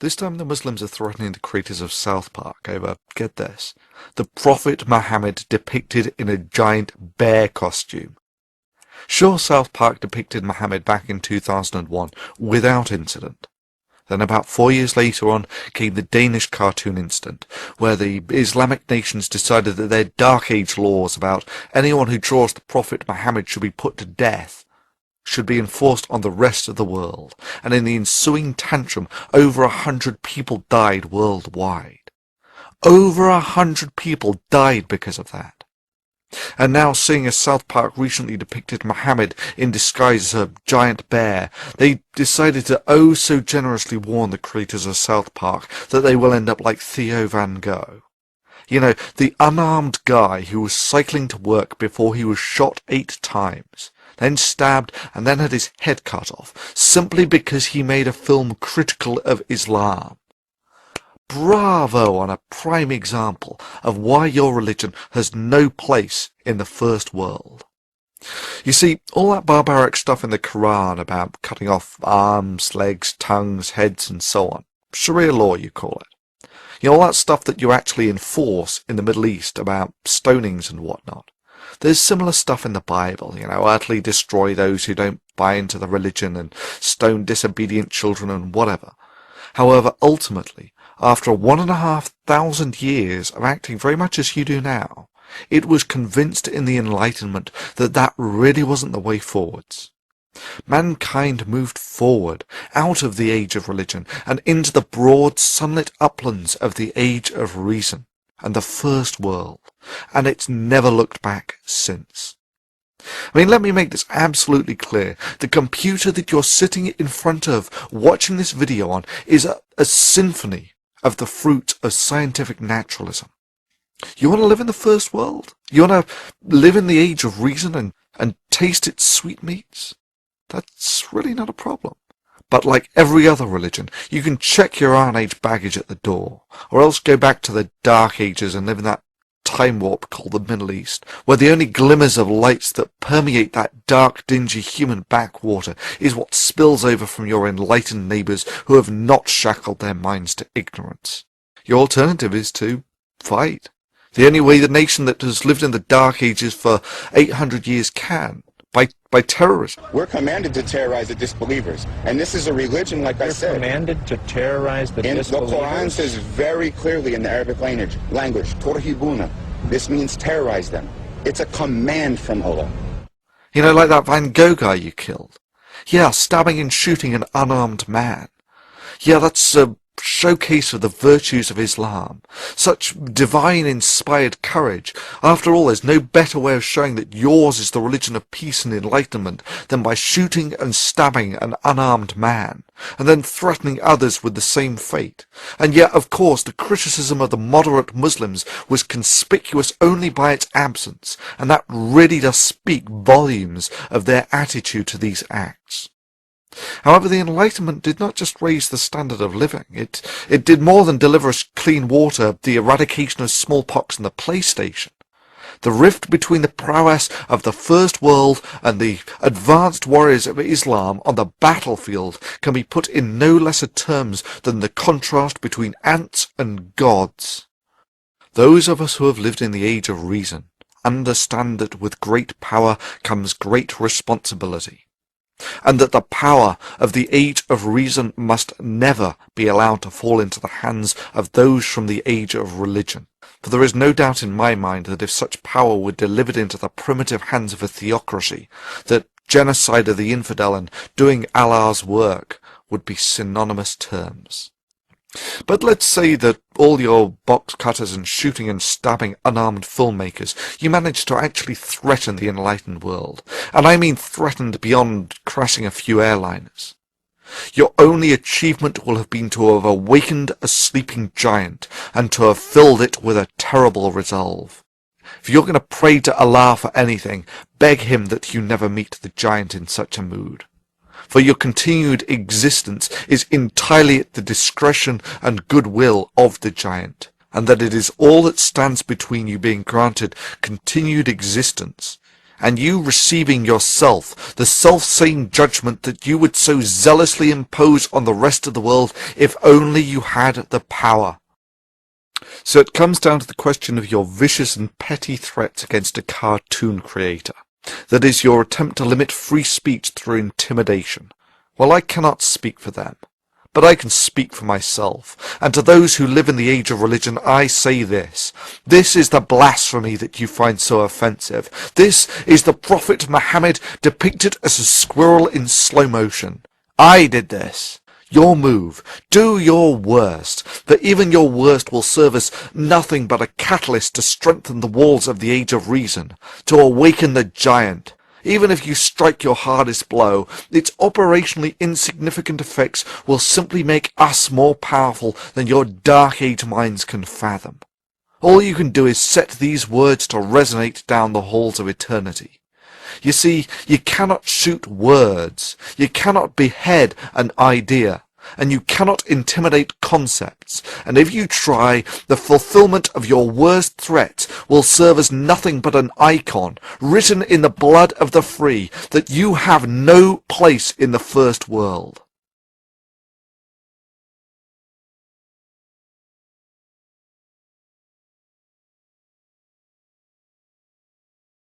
This time the Muslims are threatening the creators of Southpark over, get this, the Prophet Muhammad depicted in a giant bear costume. Sure, Southpark depicted Muhammad back in 2001 without incident. Then about 4 years later on came the Danish cartoon incident, where the Islamic nations decided that their Dark Age laws about anyone who draws the Prophet Muhammad should be put to death should be enforced on the rest of the world, and in the ensuing tantrum over 100 people died worldwide. Over 100 people died because of that. And now, seeing as Southpark recently depicted Muhammad in disguise as a giant bear, they decided to oh so generously warn the creators of Southpark that they will end up like Theo Van Gogh. You know, the unarmed guy who was cycling to work before he was shot 8 times, then stabbed and then had his head cut off, simply because he made a film critical of Islam. Bravo on a prime example of why your religion has no place in the first world. You see, all that barbaric stuff in the Quran about cutting off arms, legs, tongues, heads and so on, Sharia law you call it. You know, all that stuff that you actually enforce in the Middle East about stonings and whatnot. There's similar stuff in the Bible, you know, utterly destroy those who don't buy into the religion and stone disobedient children and whatever. However, ultimately, after 1,500 years of acting very much as you do now, it was convinced in the Enlightenment that that really wasn't the way forwards. Mankind moved forward out of the age of religion and into the broad sunlit uplands of the age of reason and the first world, and it's never looked back since. I mean, let me make this absolutely clear. The computer that you're sitting in front of, watching this video on, is a symphony of the fruit of scientific naturalism. You want to live in the first world? You want to live in the age of reason and taste its sweetmeats? That's really not a problem. But like every other religion, you can check your Iron Age baggage at the door, or else go back to the Dark Ages and live in that time warp called the Middle East, where the only glimmers of lights that permeate that dark, dingy human backwater is what spills over from your enlightened neighbours who have not shackled their minds to ignorance. Your alternative is to fight. The only way the nation that has lived in the Dark Ages for 800 years can. By terrorism. We're commanded to terrorize the disbelievers. And this is a religion, like I said. We're commanded to terrorize the disbelievers? The Quran says very clearly in the Arabic language, Torhibuna. This means terrorize them. It's a command from Allah. You know, like that Van Gogh guy you killed. Yeah, stabbing and shooting an unarmed man. Yeah, that's a showcase of the virtues of Islam. Such divine inspired courage. After all, there's no better way of showing that yours is the religion of peace and enlightenment than by shooting and stabbing an unarmed man, and then threatening others with the same fate. And yet, of course, the criticism of the moderate Muslims was conspicuous only by its absence, and that really does speak volumes of their attitude to these acts. However, the Enlightenment did not just raise the standard of living. It did more than deliver us clean water, the eradication of smallpox and the PlayStation. The rift between the prowess of the First World and the advanced warriors of Islam on the battlefield can be put in no lesser terms than the contrast between ants and gods. Those of us who have lived in the age of reason understand that with great power comes great responsibility, and that the power of the age of reason must never be allowed to fall into the hands of those from the age of religion. For there is no doubt in my mind that if such power were delivered into the primitive hands of a theocracy, that genocide of the infidel and doing Allah's work would be synonymous terms. But let's say that all your box cutters and shooting and stabbing unarmed filmmakers, you managed to actually threaten the enlightened world. And I mean threatened beyond crashing a few airliners. Your only achievement will have been to have awakened a sleeping giant and to have filled it with a terrible resolve. If you're going to pray to Allah for anything, beg him that you never meet the giant in such a mood. For your continued existence is entirely at the discretion and goodwill of the giant, and that it is all that stands between you being granted continued existence and you receiving yourself the self-same judgment that you would so zealously impose on the rest of the world if only you had the power. So it comes down to the question of your vicious and petty threats against a cartoon creator. That is, your attempt to limit free speech through intimidation. Well, I cannot speak for them, but I can speak for myself, and to those who live in the age of religion I say this. This is the blasphemy that you find so offensive. This is the Prophet Muhammad depicted as a squirrel in slow motion. I did this. Your move. Do your worst, for even your worst will serve as nothing but a catalyst to strengthen the walls of the age of reason, to awaken the giant. Even if you strike your hardest blow, its operationally insignificant effects will simply make us more powerful than your dark age minds can fathom. All you can do is set these words to resonate down the halls of eternity. You see, you cannot shoot words, you cannot behead an idea, and you cannot intimidate concepts, and if you try, the fulfillment of your worst threat will serve as nothing but an icon, written in the blood of the free, that you have no place in the first world.